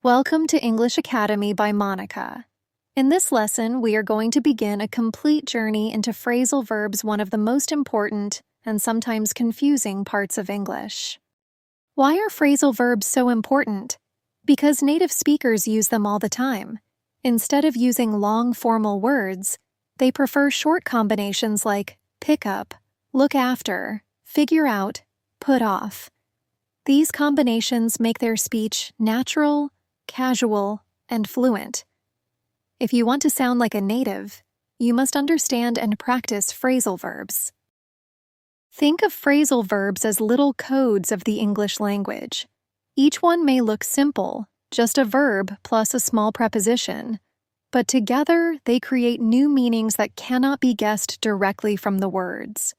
Welcome to English Academy by Monica. In this lesson, we are going to begin a complete journey into phrasal verbs, one of the most important and sometimes confusing parts of English. Why are phrasal verbs so important? Because native speakers use them all the time. Instead of using long formal words, they prefer short combinations like pick up, look after, figure out, put off. These combinations make their speech natural, casual, and fluent. If you want to sound like a native, you must understand and practice phrasal verbs. Think of phrasal verbs as little codes of the English language. Each one may look simple, just a verb plus a small preposition, but together they create new meanings that cannot be guessed directly from the words.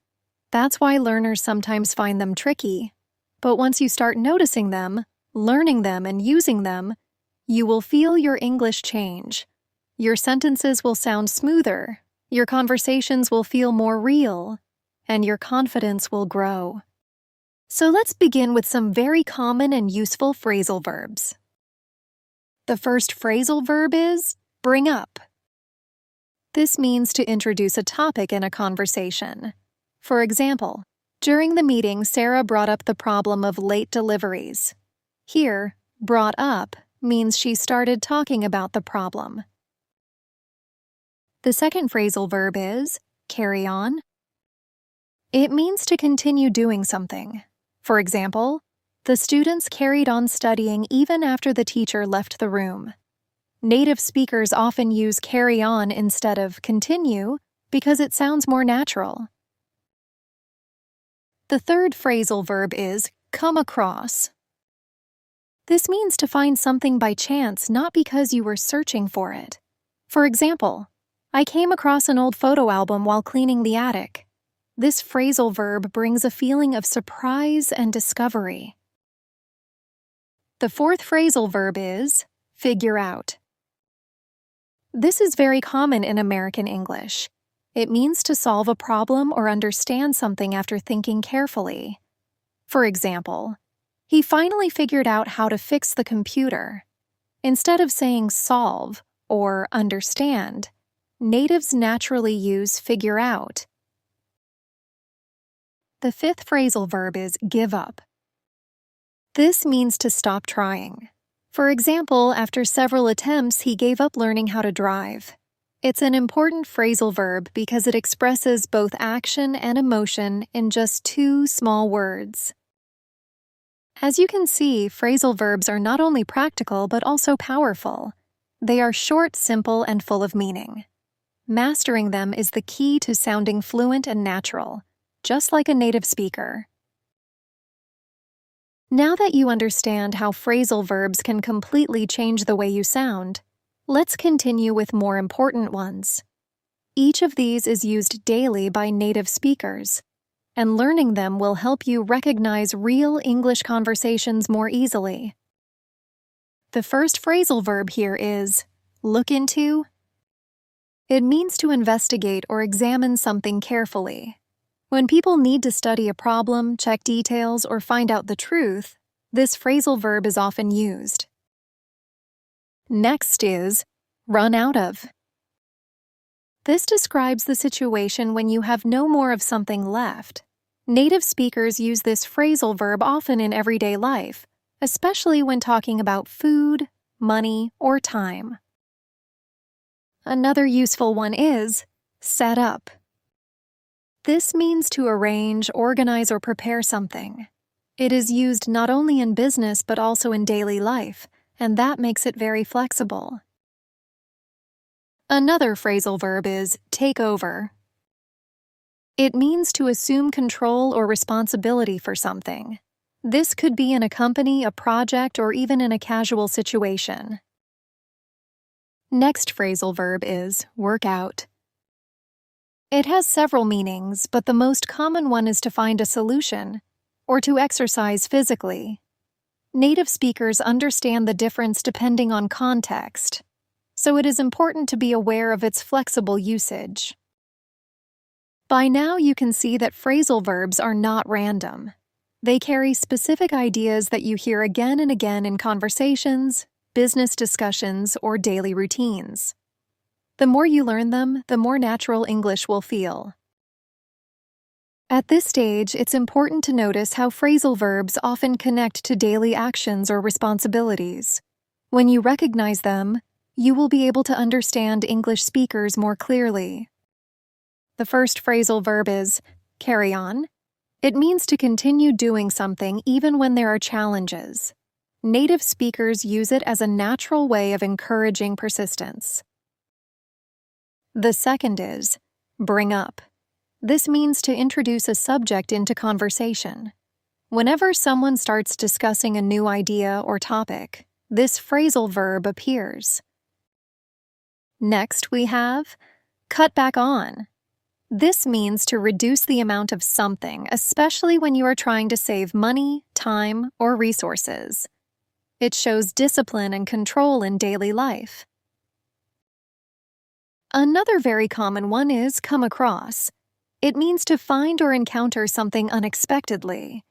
That's why learners sometimes find them tricky, but once you start noticing them, learning them, and using them, you will feel your English change. Your sentences will sound smoother, your conversations will feel more real, and your confidence will grow. So let's begin with some very common and useful phrasal verbs. The first phrasal verb is bring up. This means to introduce a topic in a conversation. For example, during the meeting, Sarah brought up the problem of late deliveries. Here, brought up means she started talking about the problem. The second phrasal verb is carry on. It means to continue doing something. For example, the students carried on studying even after the teacher left the room. Native speakers often use carry on instead of continue because it sounds more natural. The third phrasal verb is come across. This means to find something by chance, not because you were searching for it. For example, I came across an old photo album while cleaning the attic. This phrasal verb brings a feeling of surprise and discovery. The fourth phrasal verb is figure out. This is very common in American English. It means to solve a problem or understand something after thinking carefully. For example, he finally figured out how to fix the computer. Instead of saying solve or understand, natives naturally use figure out. The fifth phrasal verb is give up. This means to stop trying. For example, after several attempts, he gave up learning how to drive. It's an important phrasal verb because it expresses both action and emotion in just two small words. As you can see, phrasal verbs are not only practical but also powerful. They are short, simple, and full of meaning. Mastering them is the key to sounding fluent and natural, just like a native speaker. Now that you understand how phrasal verbs can completely change the way you sound, let's continue with more important ones. Each of these is used daily by native speakers, and learning them will help you recognize real English conversations more easily. The first phrasal verb here is look into. It means to investigate or examine something carefully. When people need to study a problem, check details, or find out the truth, this phrasal verb is often used. Next is run out of. This describes the situation when you have no more of something left. Native speakers use this phrasal verb often in everyday life, especially when talking about food, money, or time. Another useful one is set up. This means to arrange, organize, or prepare something. It is used not only in business but also in daily life, and that makes it very flexible. Another phrasal verb is take over. It means to assume control or responsibility for something. This could be in a company, a project, or even in a casual situation. Next phrasal verb is work out. It has several meanings, but the most common one is to find a solution or to exercise physically. Native speakers understand the difference depending on context, so it is important to be aware of its flexible usage. By now, you can see that phrasal verbs are not random. They carry specific ideas that you hear again and again in conversations, business discussions, or daily routines. The more you learn them, the more natural English will feel. At this stage, it's important to notice how phrasal verbs often connect to daily actions or responsibilities. When you recognize them, you will be able to understand English speakers more clearly. The first phrasal verb is carry on. It means to continue doing something even when there are challenges. Native speakers use it as a natural way of encouraging persistence. The second is bring up. This means to introduce a subject into conversation. Whenever someone starts discussing a new idea or topic, this phrasal verb appears. Next, we have cut back on. This means to reduce the amount of something, especially when you are trying to save money, time, or resources. It shows discipline and control in daily life. Another very common one is come across. It means to find or encounter something unexpectedly.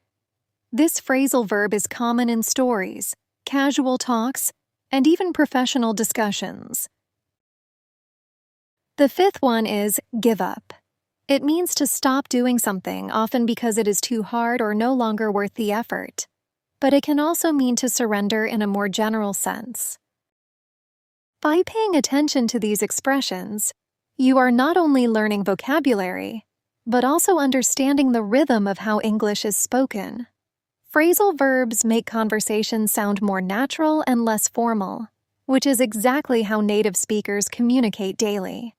This phrasal verb is common in stories, casual talks, and even professional discussions. The fifth one is give up. It means to stop doing something, often because it is too hard or no longer worth the effort. But it can also mean to surrender in a more general sense. By paying attention to these expressions, you are not only learning vocabulary, but also understanding the rhythm of how English is spoken. Phrasal verbs make conversations sound more natural and less formal, which is exactly how native speakers communicate daily.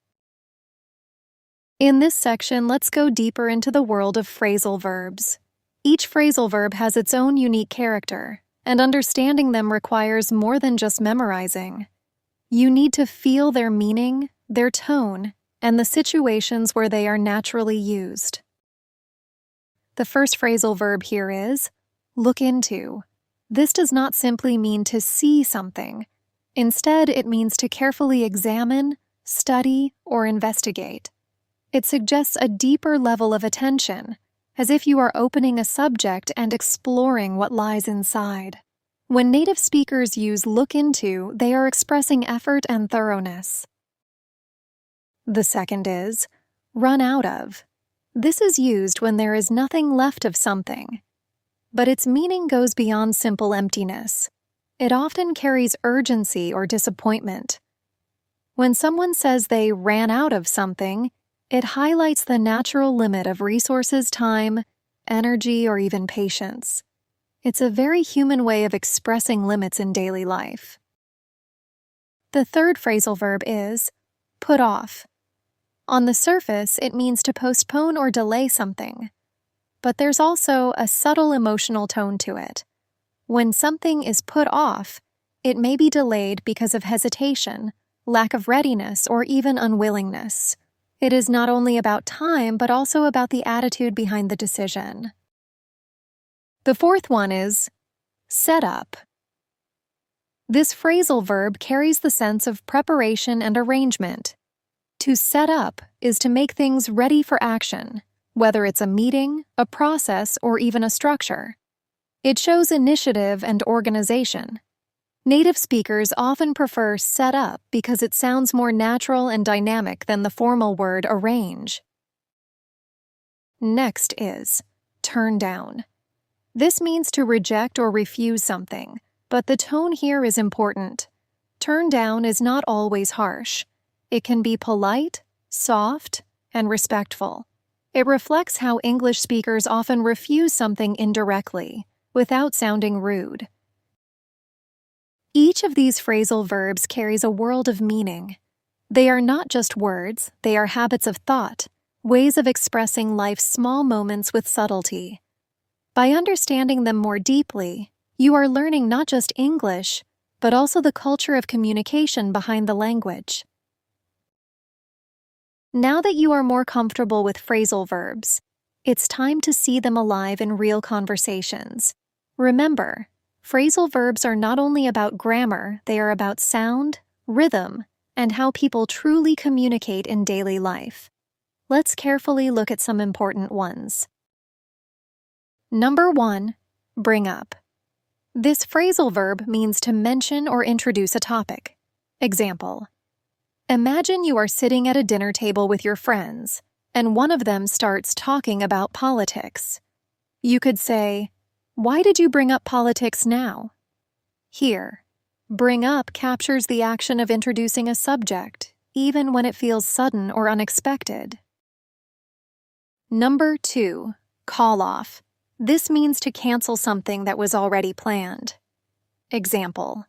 In this section, let's go deeper into the world of phrasal verbs. Each phrasal verb has its own unique character, and understanding them requires more than just memorizing. You need to feel their meaning, their tone, and the situations where they are naturally used. The first phrasal verb here is look into. This does not simply mean to see something. Instead, it means to carefully examine, study, or investigate. It suggests a deeper level of attention, as if you are opening a subject and exploring what lies inside. When native speakers use look into, they are expressing effort and thoroughness. The second is run out of. This is used when there is nothing left of something, but its meaning goes beyond simple emptiness. It often carries urgency or disappointment. When someone says they ran out of something, it highlights the natural limit of resources, time, energy, or even patience. It's a very human way of expressing limits in daily life. The third phrasal verb is put off. On the surface, it means to postpone or delay something, but there's also a subtle emotional tone to it. When something is put off, it may be delayed because of hesitation, lack of readiness, or even unwillingness. It is not only about time, but also about the attitude behind the decision. The fourth one is set up. This phrasal verb carries the sense of preparation and arrangement. To set up is to make things ready for action, whether it's a meeting, a process, or even a structure. It shows initiative and organization. Native speakers often prefer set up because it sounds more natural and dynamic than the formal word arrange. Next is turn down. This means to reject or refuse something, but the tone here is important. Turn down is not always harsh. It can be polite, soft, and respectful. It reflects how English speakers often refuse something indirectly, without sounding rude. Each of these phrasal verbs carries a world of meaning. They are not just words, they are habits of thought, ways of expressing life's small moments with subtlety. By understanding them more deeply, you are learning not just English, but also the culture of communication behind the language. Now that you are more comfortable with phrasal verbs, it's time to see them alive in real conversations. Remember, phrasal verbs are not only about grammar, they are about sound, rhythm, and how people truly communicate in daily life. Let's carefully look at some important ones. Number 1, bring up. This phrasal verb means to mention or introduce a topic. Example: imagine you are sitting at a dinner table with your friends, and one of them starts talking about politics. You could say, "Why did you bring up politics now?" Here, bring up captures the action of introducing a subject, even when it feels sudden or unexpected. Number 2, call off. This means to cancel something that was already planned. Example: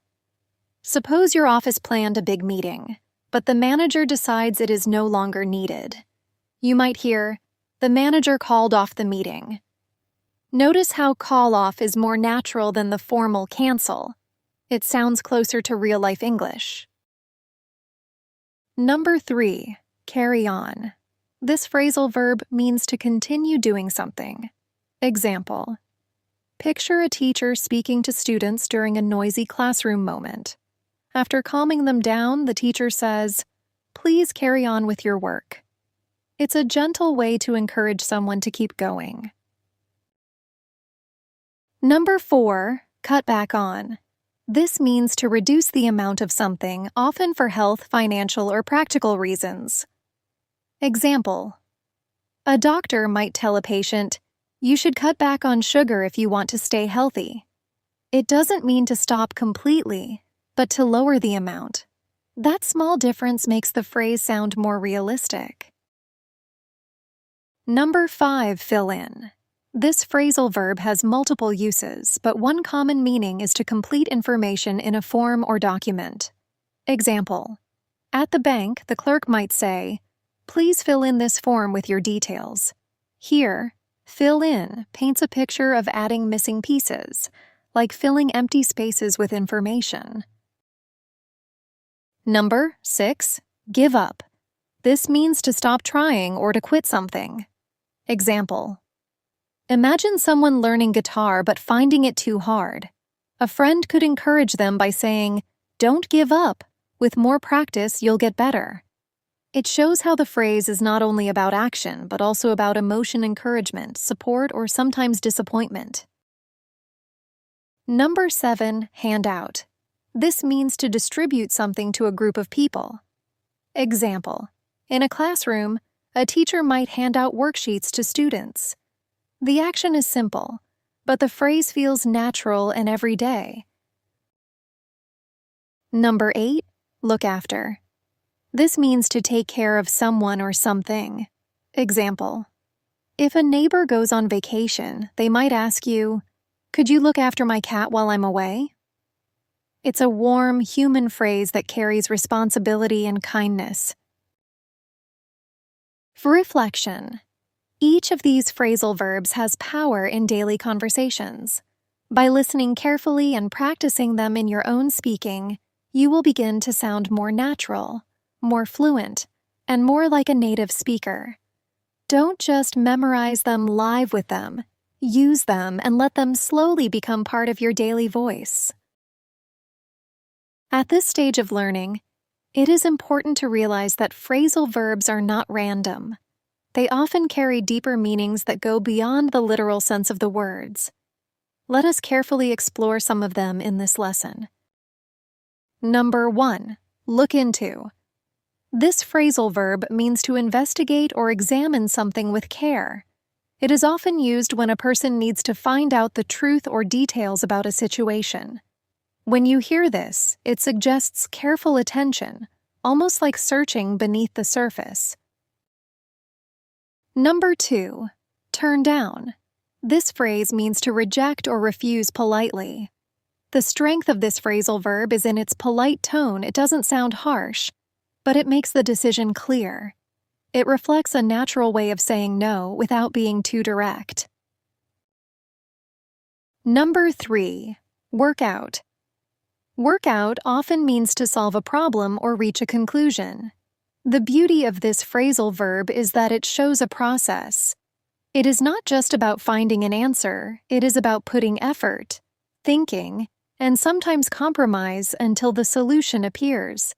suppose your office planned a big meeting, but the manager decides it is no longer needed. You might hear, "The manager called off the meeting." Notice how call off is more natural than the formal cancel. It sounds closer to real-life English. Number 3, carry on. This phrasal verb means to continue doing something. Example: picture a teacher speaking to students during a noisy classroom moment. After calming them down, the teacher says, "Please carry on with your work." It's a gentle way to encourage someone to keep going. Number 4, cut back on. This means to reduce the amount of something, often for health, financial, or practical reasons. Example: a doctor might tell a patient, "You should cut back on sugar if you want to stay healthy." It doesn't mean to stop completely, but to lower the amount. That small difference makes the phrase sound more realistic. Number 5, fill in. This phrasal verb has multiple uses, but one common meaning is to complete information in a form or document. Example: at the bank, the clerk might say, "Please fill in this form with your details." Here, fill in paints a picture of adding missing pieces, like filling empty spaces with information. Number 6, give up. This means to stop trying or to quit something. Example: imagine someone learning guitar but finding it too hard. A friend could encourage them by saying, "Don't give up. With more practice, you'll get better." It shows how the phrase is not only about action, but also about emotion encouragement, support, or sometimes disappointment. Number 7, hand out. This means to distribute something to a group of people. Example: in a classroom, a teacher might hand out worksheets to students. The action is simple, but the phrase feels natural and everyday. Number 8, look after. This means to take care of someone or something. Example: if a neighbor goes on vacation, they might ask you, "Could you look after my cat while I'm away?" It's a warm, human phrase that carries responsibility and kindness. For reflection, each of these phrasal verbs has power in daily conversations. By listening carefully and practicing them in your own speaking, you will begin to sound more natural, more fluent, and more like a native speaker. Don't just memorize them, live with them. Use them and let them slowly become part of your daily voice. At this stage of learning, it is important to realize that phrasal verbs are not random. They often carry deeper meanings that go beyond the literal sense of the words. Let us carefully explore some of them in this lesson. Number 1, look into. This phrasal verb means to investigate or examine something with care. It is often used when a person needs to find out the truth or details about a situation. When you hear this, it suggests careful attention, almost like searching beneath the surface. Number 2, turn down. This phrase means to reject or refuse politely. The strength of this phrasal verb is in its polite tone. It doesn't sound harsh, but it makes the decision clear. It reflects a natural way of saying no without being too direct. Number 3, work out. Work out often means to solve a problem or reach a conclusion. The beauty of this phrasal verb is that it shows a process. It is not just about finding an answer, it is about putting effort, thinking, and sometimes compromise until the solution appears.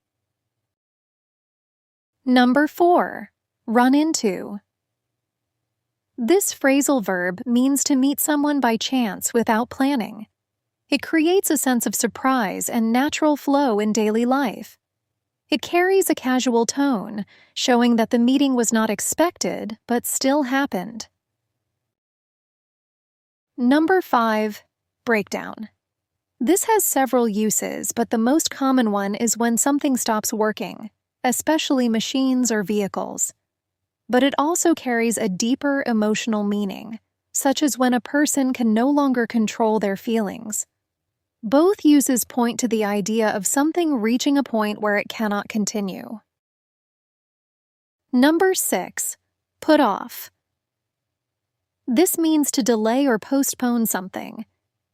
Number 4, run into. This phrasal verb means to meet someone by chance without planning. It creates a sense of surprise and natural flow in daily life. It carries a casual tone, showing that the meeting was not expected but still happened. Number 5. Breakdown. This has several uses, but the most common one is when something stops working, especially machines or vehicles. But it also carries a deeper emotional meaning, such as when a person can no longer control their feelings. Both uses point to the idea of something reaching a point where it cannot continue. Number 6. Put off. This means to delay or postpone something.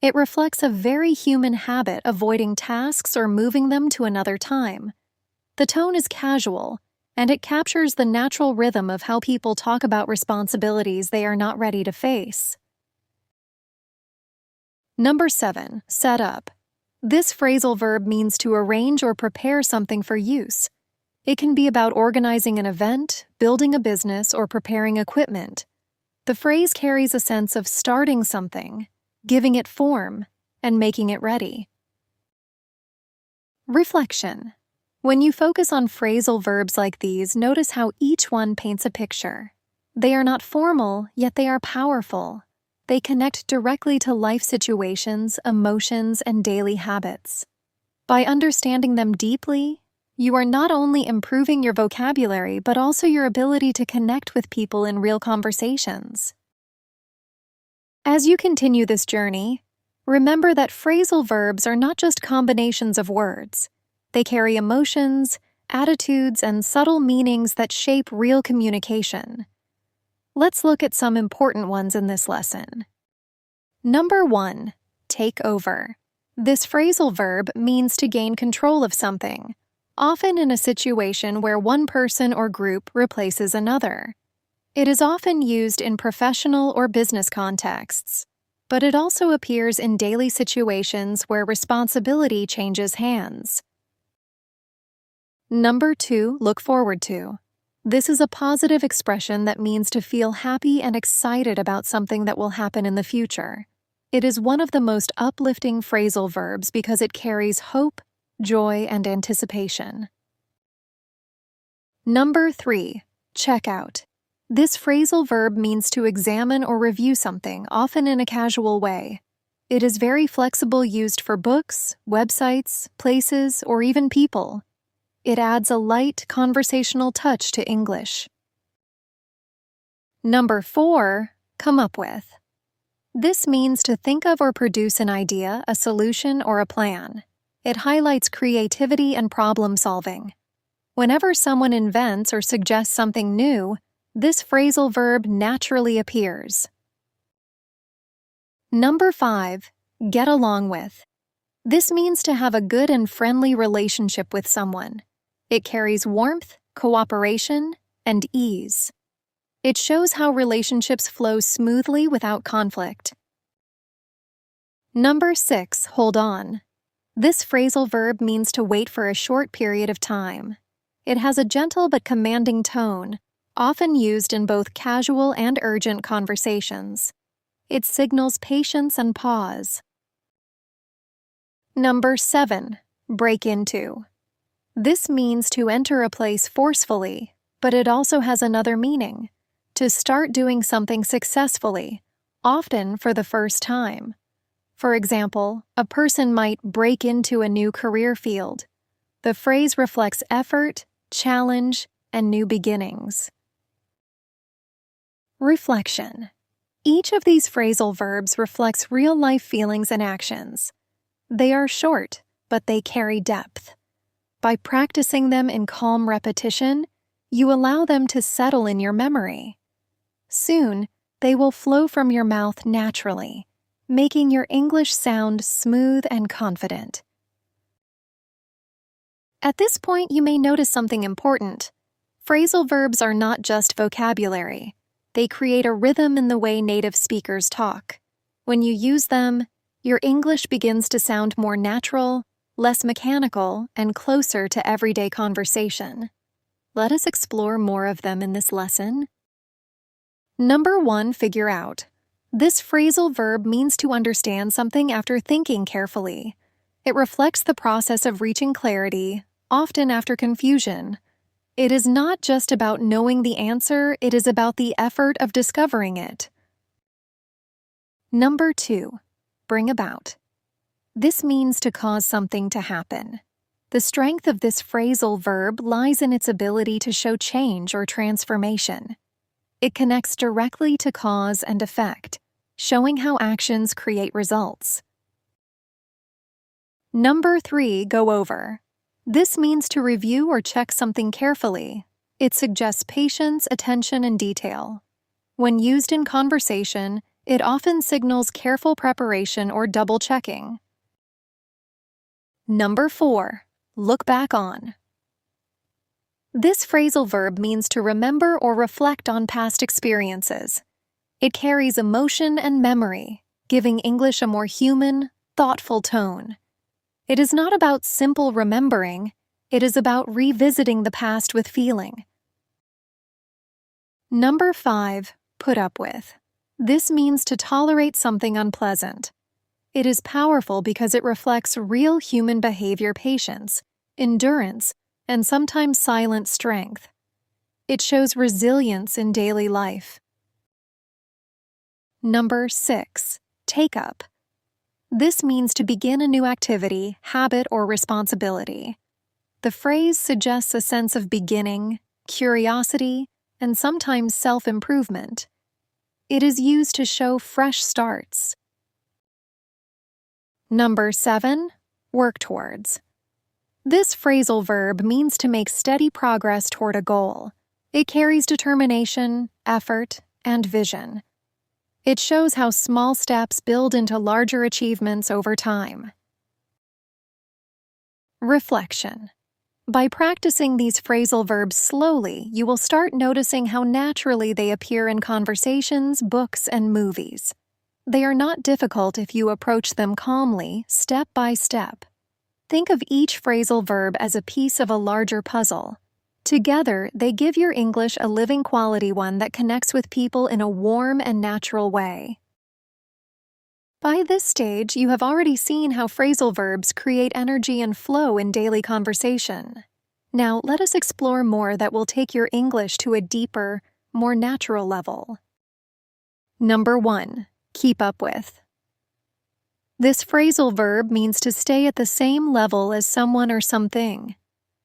It reflects a very human habit avoiding tasks or moving them to another time. The tone is casual, and it captures the natural rhythm of how people talk about responsibilities they are not ready to face. Number 7. Set up. This phrasal verb means to arrange or prepare something for use. It can be about organizing an event, building a business, or preparing equipment. The phrase carries a sense of starting something, giving it form, and making it ready. Reflection. When you focus on phrasal verbs like these, notice how each one paints a picture. They are not formal, yet they are powerful. They connect directly to life situations, emotions, and daily habits. By understanding them deeply, you are not only improving your vocabulary, but also your ability to connect with people in real conversations. As you continue this journey, remember that phrasal verbs are not just combinations of words. They carry emotions, attitudes, and subtle meanings that shape real communication. Let's look at some important ones in this lesson. Number 1. Take over. This phrasal verb means to gain control of something, often in a situation where one person or group replaces another. It is often used in professional or business contexts, but it also appears in daily situations where responsibility changes hands. Number 2. Look forward to. This is a positive expression that means to feel happy and excited about something that will happen in the future. It is one of the most uplifting phrasal verbs because it carries hope, joy, and anticipation. Number 3. Check out. This phrasal verb means to examine or review something, often in a casual way. It is very flexible, used for books, websites, places, or even people. It adds a light, conversational touch to English. Number 4. Come up with. This means to think of or produce an idea, a solution, or a plan. It highlights creativity and problem solving. Whenever someone invents or suggests something new, this phrasal verb naturally appears. Number 5. Get along with. This means to have a good and friendly relationship with someone. It carries warmth, cooperation, and ease. It shows how relationships flow smoothly without conflict. Number 6. Hold on. This phrasal verb means to wait for a short period of time. It has a gentle but commanding tone, often used in both casual and urgent conversations. It signals patience and pause. Number 7. Break into. This means to enter a place forcefully, but it also has another meaning: to start doing something successfully, often for the first time. For example, a person might break into a new career field. The phrase reflects effort, challenge, and new beginnings. Reflection. Each of these phrasal verbs reflects real-life feelings and actions. They are short, but they carry depth. By practicing them in calm repetition, you allow them to settle in your memory. Soon, they will flow from your mouth naturally, making your English sound smooth and confident. At this point, you may notice something important. Phrasal verbs are not just vocabulary. They create a rhythm in the way native speakers talk. When you use them, your English begins to sound more natural, less mechanical, and closer to everyday conversation. Let us explore more of them in this lesson. Number 1. Figure out. This phrasal verb means to understand something after thinking carefully. It reflects the process of reaching clarity, often after confusion. It is not just about knowing the answer, it is about the effort of discovering it. Number 2, bring about. This means to cause something to happen. The strength of this phrasal verb lies in its ability to show change or transformation. It connects directly to cause and effect, showing how actions create results. Number 3, go over. This means to review or check something carefully. It suggests patience, attention, and detail. When used in conversation, it often signals careful preparation or double-checking. Number 4, look back on. This phrasal verb means to remember or reflect on past experiences. It carries emotion and memory, giving English a more human, thoughtful tone. It is not about simple remembering, it is about revisiting the past with feeling. Number 5, put up with. This means to tolerate something unpleasant. It is powerful because it reflects real human behavior, patience, endurance, and sometimes silent strength. It shows resilience in daily life. Number 6, take up. This means to begin a new activity, habit, or responsibility. The phrase suggests a sense of beginning, curiosity, and sometimes self-improvement. It is used to show fresh starts. Number 7, work towards. This phrasal verb means to make steady progress toward a goal. It carries determination, effort, and vision. It shows how small steps build into larger achievements over time. Reflection. By practicing these phrasal verbs slowly, you will start noticing how naturally they appear in conversations, books, and movies. They are not difficult if you approach them calmly, step by step. Think of each phrasal verb as a piece of a larger puzzle. Together, they give your English a living quality, one that connects with people in a warm and natural way. By this stage, you have already seen how phrasal verbs create energy and flow in daily conversation. Now, let us explore more that will take your English to a deeper, more natural level. Number 1, keep up with. This phrasal verb means to stay at the same level as someone or something.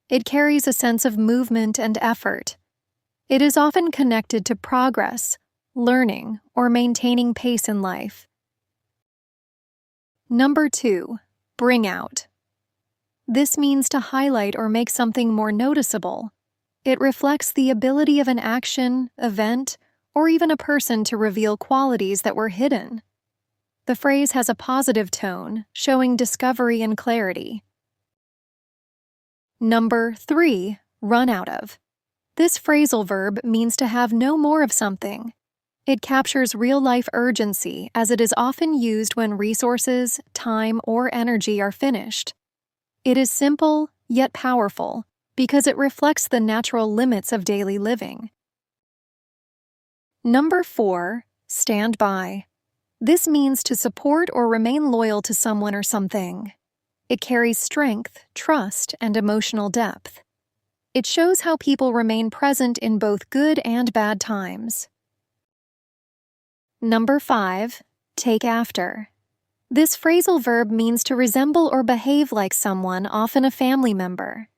It carries a sense of movement and effort. It is often connected to progress, learning, or maintaining pace in life. Number 2, bring out. This means to highlight or make something more noticeable. It reflects the ability of an action, event, or even a person to reveal qualities that were hidden. The phrase has a positive tone, showing discovery and clarity. Number 3, run out of. This phrasal verb means to have no more of something. It captures real-life urgency as it is often used when resources, time, or energy are finished. It is simple, yet powerful, because it reflects the natural limits of daily living. Number 4, stand by. This means to support or remain loyal to someone or something. It carries strength, trust, and emotional depth. It shows how people remain present in both good and bad times. Number 5, take after. This phrasal verb means to resemble or behave like someone, often a family member.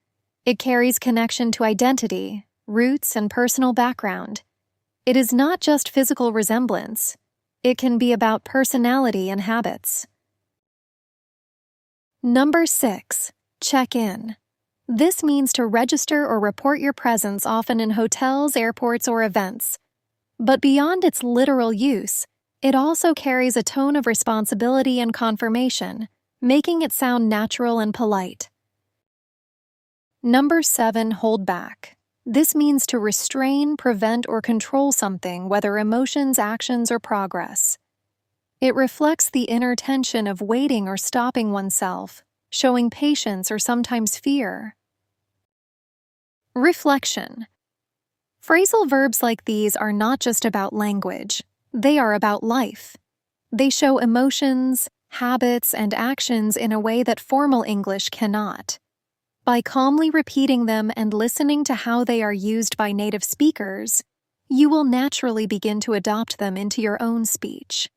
It carries connection to identity, roots, and personal background. It is not just physical resemblance. It can be about personality and habits. Number 6, check in. This means to register or report your presence, often in hotels, airports, or events. But beyond its literal use, it also carries a tone of responsibility and confirmation, making it sound natural and polite. Number 7, hold back. This means to restrain, prevent, or control something, whether emotions, actions, or progress. It reflects the inner tension of waiting or stopping oneself, showing patience or sometimes fear. Reflection. Phrasal verbs like these are not just about language. They are about life. They show emotions, habits, and actions in a way that formal English cannot. By calmly repeating them and listening to how they are used by native speakers, you will naturally begin to adopt them into your own speech.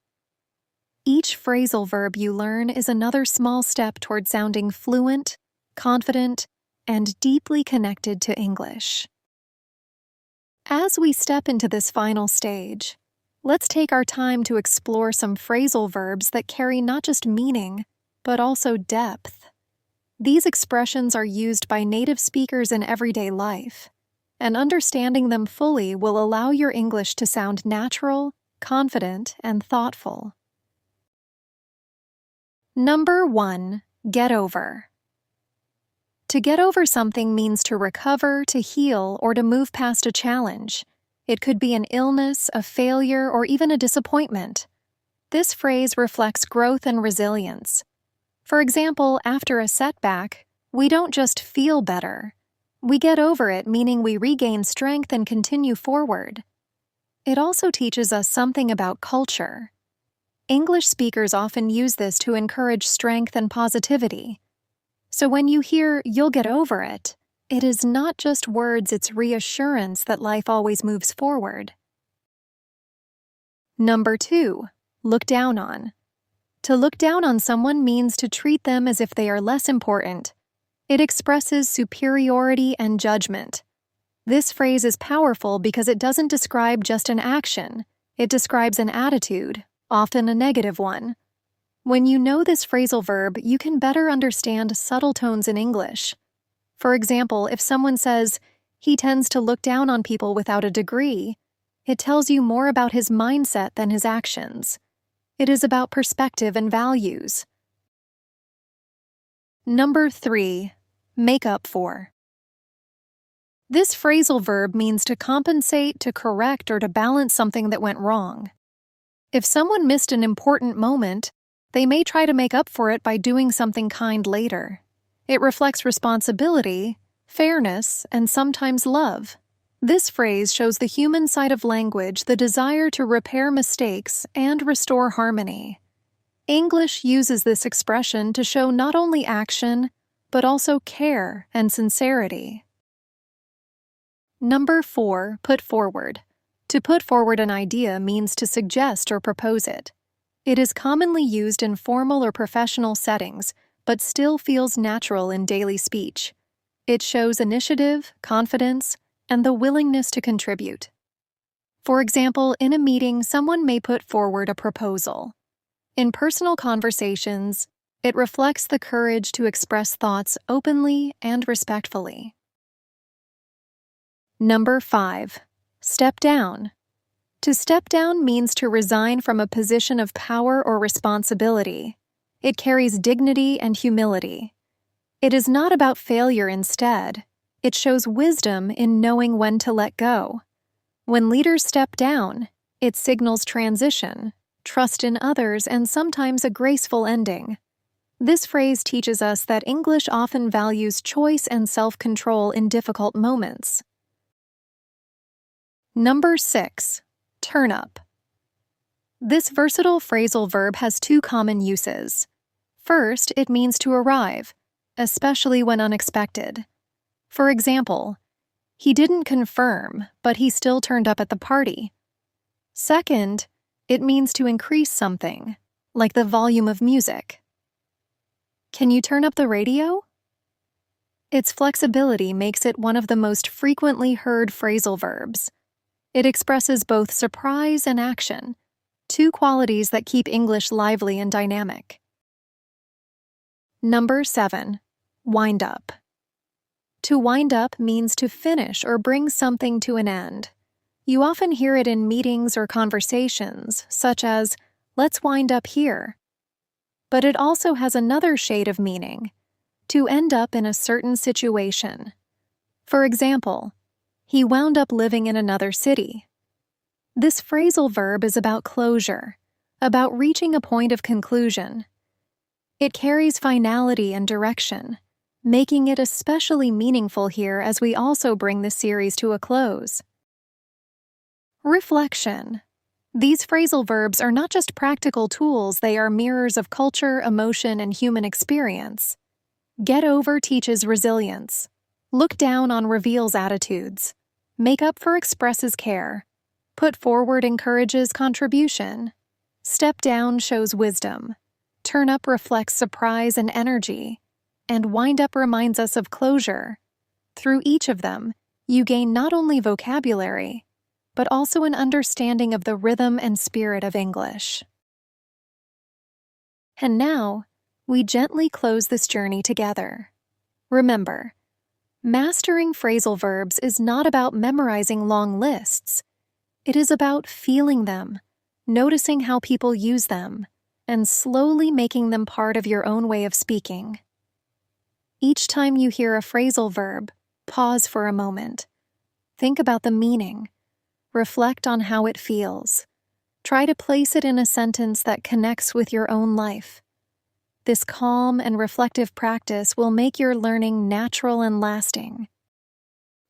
Each phrasal verb you learn is another small step toward sounding fluent, confident, and deeply connected to English. As we step into this final stage, let's take our time to explore some phrasal verbs that carry not just meaning, but also depth. These expressions are used by native speakers in everyday life, and understanding them fully will allow your English to sound natural, confident, and thoughtful. Number 1. Get over. To get over something means to recover, to heal, or to move past a challenge. It could be an illness, a failure, or even a disappointment. This phrase reflects growth and resilience. For example, after a setback, we don't just feel better. We get over it, meaning we regain strength and continue forward. It also teaches us something about culture. English speakers often use this to encourage strength and positivity. So when you hear, "you'll get over it," it is not just words, it's reassurance that life always moves forward. Number 2. Look down on. To look down on someone means to treat them as if they are less important. It expresses superiority and judgment. This phrase is powerful because it doesn't describe just an action, it describes an attitude, often a negative one. When you know this phrasal verb, you can better understand subtle tones in English. For example, if someone says, "He tends to look down on people without a degree," it tells you more about his mindset than his actions. It is about perspective and values. Number 3. Make up for. This phrasal verb means to compensate, to correct, or to balance something that went wrong. If someone missed an important moment, they may try to make up for it by doing something kind later. It reflects responsibility, fairness, and sometimes love. This phrase shows the human side of language, the desire to repair mistakes and restore harmony. English uses this expression to show not only action, but also care and sincerity. Number 4. Put forward. To put forward an idea means to suggest or propose it. It is commonly used in formal or professional settings, but still feels natural in daily speech. It shows initiative, confidence, and the willingness to contribute. For example, in a meeting, someone may put forward a proposal. In personal conversations, it reflects the courage to express thoughts openly and respectfully. Number 5. Step down. To step down means to resign from a position of power or responsibility. It carries dignity and humility. It is not about failure instead. It shows wisdom in knowing when to let go. When leaders step down, it signals transition, trust in others, and sometimes a graceful ending. This phrase teaches us that English often values choice and self-control in difficult moments. Number 6. Turn up. This versatile phrasal verb has 2 common uses. First, it means to arrive, especially when unexpected. For example, he didn't confirm, but he still turned up at the party. Second, it means to increase something, like the volume of music. Can you turn up the radio? Its flexibility makes it one of the most frequently heard phrasal verbs. It expresses both surprise and action, 2 qualities that keep English lively and dynamic. Number 7. Wind up. To wind up means to finish or bring something to an end. You often hear it in meetings or conversations, such as, "Let's wind up here." But it also has another shade of meaning, to end up in a certain situation. For example, he wound up living in another city. This phrasal verb is about closure, about reaching a point of conclusion. It carries finality and direction, making it especially meaningful here as we also bring this series to a close. Reflection. These phrasal verbs are not just practical tools, they are mirrors of culture, emotion, and human experience. Get over teaches resilience. Look down on reveals attitudes. Make up for expresses care. Put forward encourages contribution. Step down shows wisdom. Turn up reflects surprise and energy. And wind up reminds us of closure. Through each of them, you gain not only vocabulary, but also an understanding of the rhythm and spirit of English. And now, we gently close this journey together. Remember, mastering phrasal verbs is not about memorizing long lists. It is about feeling them, noticing how people use them, and slowly making them part of your own way of speaking. Each time you hear a phrasal verb, pause for a moment. Think about the meaning. Reflect on how it feels. Try to place it in a sentence that connects with your own life. This calm and reflective practice will make your learning natural and lasting.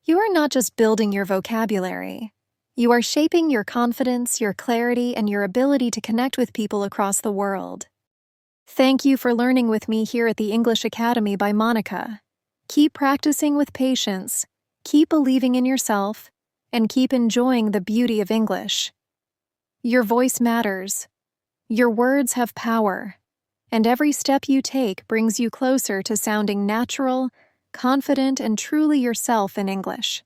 You are not just building your vocabulary. You are shaping your confidence, your clarity, and your ability to connect with people across the world. Thank you for learning with me here at the English Academy by Monica. Keep practicing with patience, keep believing in yourself, and keep enjoying the beauty of English. Your voice matters. Your words have power. And every step you take brings you closer to sounding natural, confident, and truly yourself in English.